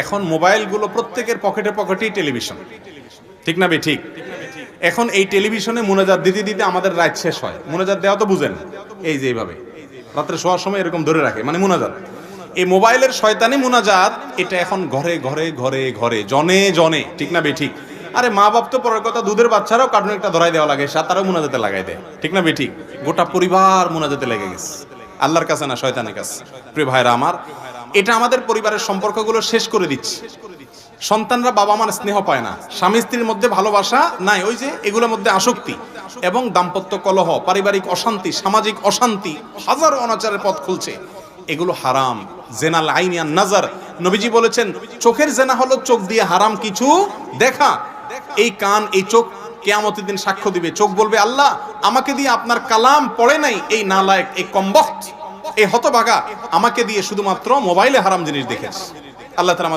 এখন মোবাইলগুলো প্রত্যেকের পকেটে পকেটেই টেলিভিশন, ঠিক না বে ঠিক? এখন এই টেলিভিশনে মুনাজাত দিতে দিতে আমাদের রাত শেষ হয়। মুনাজাত দেওয়া তো বুঝেন, এই যে এইভাবে রাত্রে শোয়ার সময় এরকম ধরে রাখে, মানে মুনাজাত। এই মোবাইলের শয়তানি মুনাজাত, এটা এখন ঘরে ঘরে ঘরে ঘরে জনে জনে, ঠিক না বে ঠিক? আরে মা বাপ তো পরের কথা, দুধের বাচ্চারাও কার্টুন একটা ধরাই দেওয়া লাগে, তারাও মুনাজাতে লাগাই দেয়, ঠিক না বে ঠিক? গোটা পরিবার মুনাজাতে লেগে গেছে, আল্লাহর কাছে না শয়তানের কাছে। প্রিয় ভাইরা আমার, এটা আমাদের পরিবারের সম্পর্কগুলো শেষ করে দিচ্ছে। সন্তানরা বাবা মার স্নেহ পায় না, স্বামী স্ত্রীর মধ্যে ভালোবাসা নাই, ওই যে এগুলোর মধ্যে আসক্তি এবং দাম্পত্য কলহ, পারিবারিক অশান্তি, সামাজিক অশান্তি, হাজারো অনাচারের পথ খুলছে। এগুলো হারাম। জেনাল আইনিয়ান নাজার, নবীজি বলেছেন চোখের জেনা হলো চোখ দিয়ে হারাম কিছু দেখা। এই কান, এই চোখ কিয়ামতের দিন সাক্ষ্য দিবে। চোখ বলবে, আল্লাহ আমাকে দিয়ে আপনার কালাম পড়ে নাই, এই নালায়েক, এই কমবখ্ত, এই হতভাগা আমাকে দিয়ে শুধুমাত্র মোবাইলে হারাম জিনিস দেখেছে। আল্লাহ তাআলা